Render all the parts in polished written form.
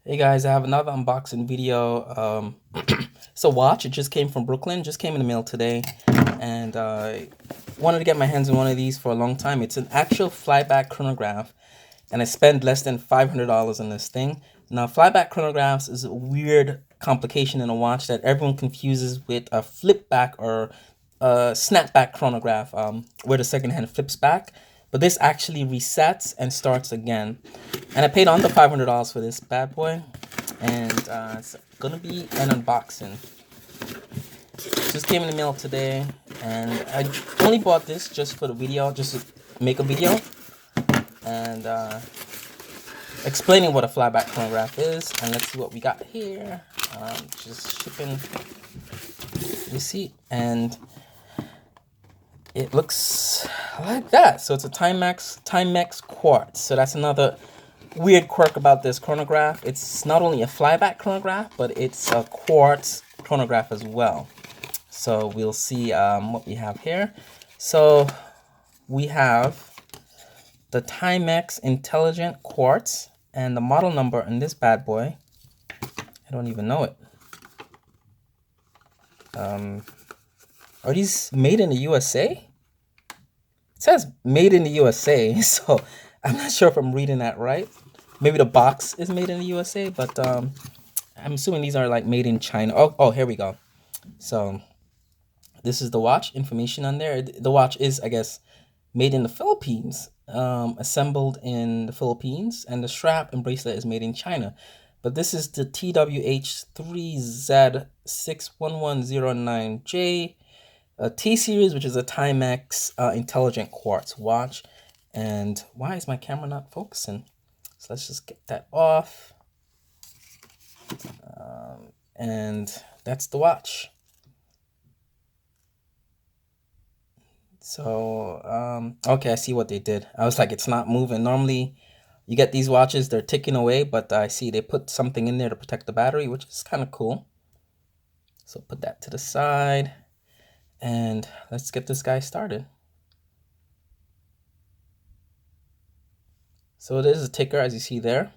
Hey guys, I have another unboxing video. It's a watch. It just came from Brooklyn, just came in the mail today, and I wanted to get my hands on one of these for a long time. It's an actual flyback chronograph, and I spent less than $500 on this thing. Now, flyback chronographs is a weird complication in a watch that everyone confuses with a flip back or a snapback chronograph, where the second hand flips back. But this actually resets and starts again. And I paid under $500 for this bad boy. And it's gonna be an unboxing. Just came in the mail today. And I only bought this just for the video, just to make a video. And explaining what a flyback chronograph is. And let's see what we got here. Just shipping receipt. And it looks like that. So it's a Timex Quartz. So that's another weird quirk about this chronograph. It's not only a flyback chronograph, but it's a quartz chronograph as well. So we'll see what we have here. So we have the Timex Intelligent Quartz, and the model number in this bad boy, I don't even know it. Are these made in the USA? It says made in the USA, so I'm not sure if I'm reading that right. Maybe the box is made in the USA, but I'm assuming these are like made in China. Oh, here we go. So this is the watch information on there. The watch is, I guess, made in the Philippines, assembled in the Philippines, and the strap and bracelet is made in China. But this is the TWH3Z61109J T series, which is a Timex Intelligent Quartz watch. And why is my camera not focusing? So let's just get that off. And that's the watch. So, okay, I see what they did. I was like, it's not moving. Normally, you get these watches, they're ticking away, but I see they put something in there to protect the battery, which is kind of cool. So put that to the side, and let's get this guy started. So there's a ticker, as you see there.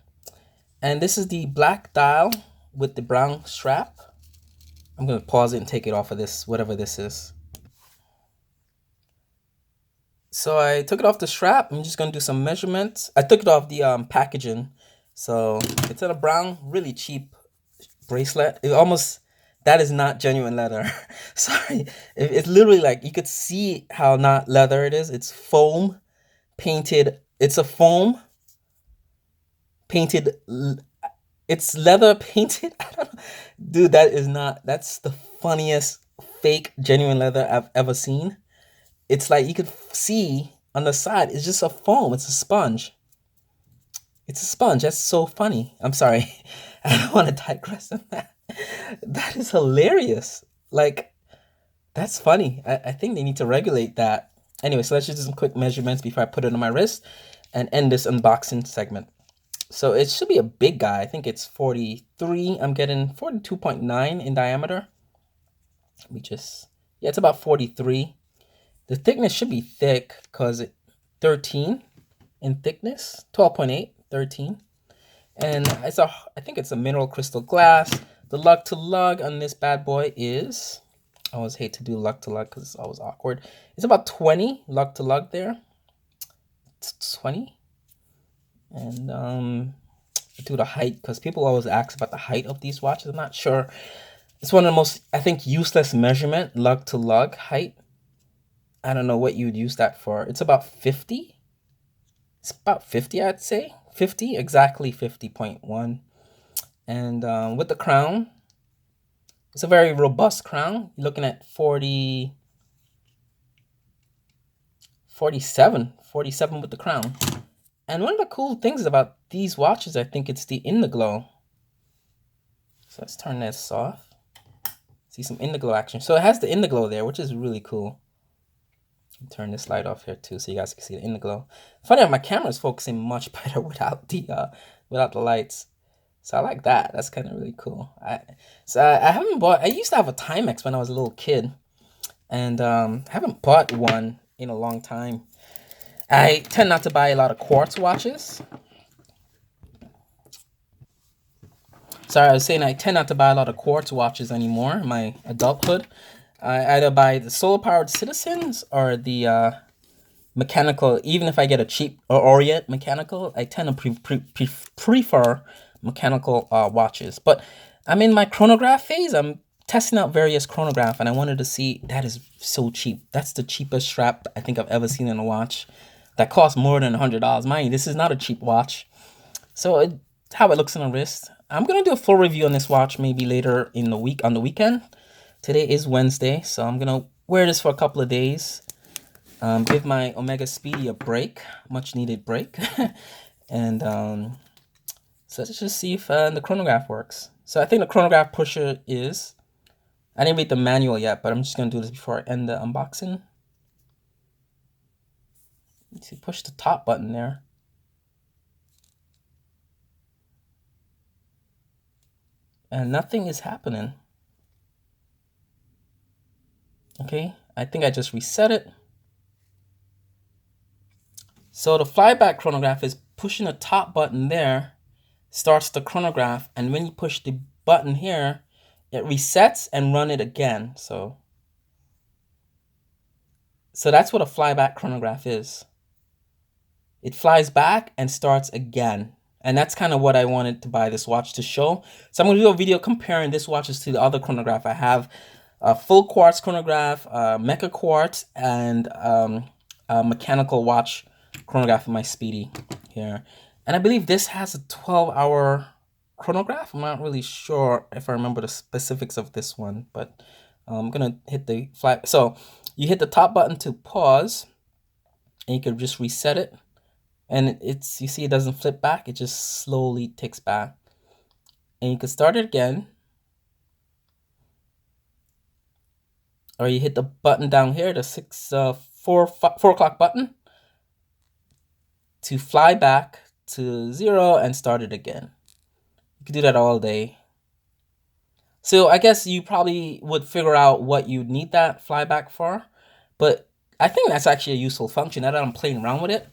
And this is the black dial with the brown strap. I'm going to pause it and take it off of this, whatever this is. So I took it off the strap. I'm just going to do some measurements. I took it off the packaging. So it's in a brown, really cheap bracelet. It almost, that is not genuine leather. Sorry. It's literally like, you could see how not leather it is. It's foam painted. It's a foam painted. It's leather painted. I don't know. Dude, that is not, that's the funniest fake genuine leather I've ever seen. It's like you could see on the side, it's just a foam. It's a sponge. It's a sponge. That's so funny. I'm sorry. I don't want to digress on that. That is hilarious. Like, that's funny. I think they need to regulate that. Anyway, so let's just do some quick measurements before I put it on my wrist and end this unboxing segment. So it should be a big guy. I think it's 43. I'm getting 42.9 in diameter. Yeah, it's about 43. The thickness should be thick because it's 13 in thickness, 12.8, 13. And I think it's a mineral crystal glass. The lug to lug on this bad boy is, I always hate to do lug to lug because it's always awkward. It's about 20 lug to lug there. It's 20. And do the height because people always ask about the height of these watches. I'm not sure. It's one of the most, I think, useless measurement, lug to lug height. I don't know what you would use that for. It's about 50. It's about 50, I'd say. 50, exactly 50.1. And with the crown, it's a very robust crown. You're looking at 47 with the crown. And one of the cool things about these watches, I think it's the Indiglo. So let's turn this off. See some Indiglo action. So it has the Indiglo there, which is really cool. Turn this light off here too, so you guys can see the Indiglo. Funny enough, my camera is focusing much better without the lights. So I like that. That's kind of really cool. I haven't bought. I used to have a Timex when I was a little kid, and haven't bought one in a long time. I tend not to buy a lot of quartz watches. Sorry, I was saying I tend not to buy a lot of quartz watches anymore in my adulthood. I either buy the solar-powered Citizens or the mechanical. Even if I get a cheap Orient mechanical, I tend to prefer mechanical watches. But I'm in my chronograph phase. I'm testing out various chronograph, and I wanted to see. That is so cheap. That's the cheapest strap I think I've ever seen in a watch. That costs more than $100. Mind you, this is not a cheap watch. So how it looks on the wrist. I'm gonna do a full review on this watch maybe later in the week, on the weekend. Today is Wednesday, so I'm gonna wear this for a couple of days. Give my Omega Speedy a break, much needed break. And so let's just see if the chronograph works. So I think the chronograph pusher is, I didn't read the manual yet, but I'm just gonna do this before I end the unboxing. Let's see, push the top button there. And nothing is happening. Okay, I think I just reset it. So the flyback chronograph is pushing the top button there, starts the chronograph, and when you push the button here, it resets and run it again. So that's what a flyback chronograph is. It flies back and starts again. And that's kind of what I wanted to buy this watch to show. So I'm going to do a video comparing this watches to the other chronograph. I have a full quartz chronograph, Meca-Quartz, and a mechanical watch chronograph in my Speedy here. And I believe this has a 12-hour chronograph. I'm not really sure if I remember the specifics of this one, but I'm going to hit the fly. So you hit the top button to pause, and you can just reset it. And it's, you see it doesn't flip back, it just slowly ticks back. And you can start it again. Or you hit the button down here, the 4 o'clock button, to fly back to 0 and start it again. You can do that all day. So I guess you probably would figure out what you need that flyback for. But I think that's actually a useful function now that I'm playing around with it.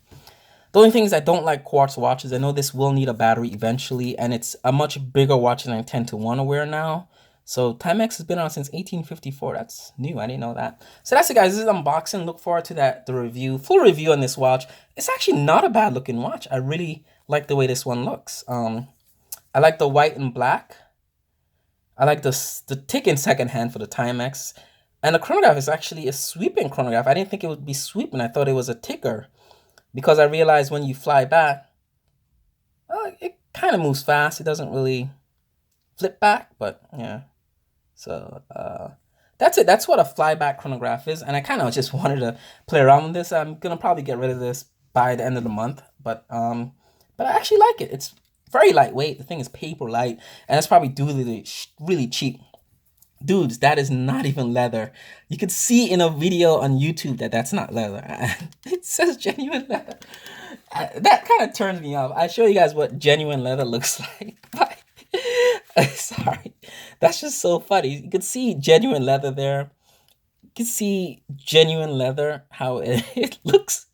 The only thing is I don't like quartz watches. I know this will need a battery eventually, and it's a much bigger watch than I tend to want to wear now. So Timex has been on since 1854. That's new. I didn't know that. So that's it, guys. This is unboxing. Look forward to the review, full review on this watch. It's actually not a bad looking watch. I really like the way this one looks. I like the white and black. I like the ticking second hand for the Timex. And the chronograph is actually a sweeping chronograph. I didn't think it would be sweeping. I thought it was a ticker. Because I realized when you fly back, it kind of moves fast. It doesn't really flip back, but yeah. So that's it. That's what a flyback chronograph is. And I kind of just wanted to play around with this. I'm going to probably get rid of this by the end of the month. But I actually like it. It's very lightweight. The thing is paper light. And it's probably really cheap. Dudes, that is not even leather. You could see in a video on YouTube that that's not leather. It says genuine leather. That kind of turns me off. I show you guys what genuine leather looks like. Sorry. That's just so funny. You can see genuine leather there. You can see genuine leather, how it looks.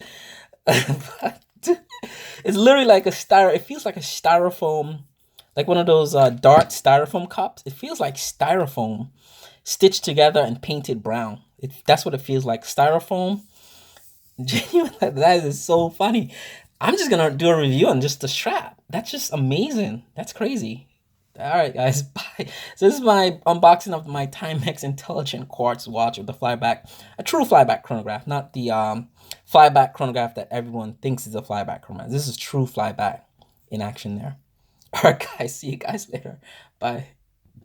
It's literally like a it feels like a styrofoam, like one of those Dart styrofoam cups. It feels like styrofoam stitched together and painted brown. That's what it feels like. Styrofoam. Genuine. That is so funny. I'm just going to do a review on just the strap. That's just amazing. That's crazy. All right, guys. Bye. So this is my unboxing of my Timex Intelligent Quartz watch with the flyback. A true flyback chronograph, not the flyback chronograph that everyone thinks is a flyback chronograph. This is true flyback in action there. All right, guys. See you guys later. Bye.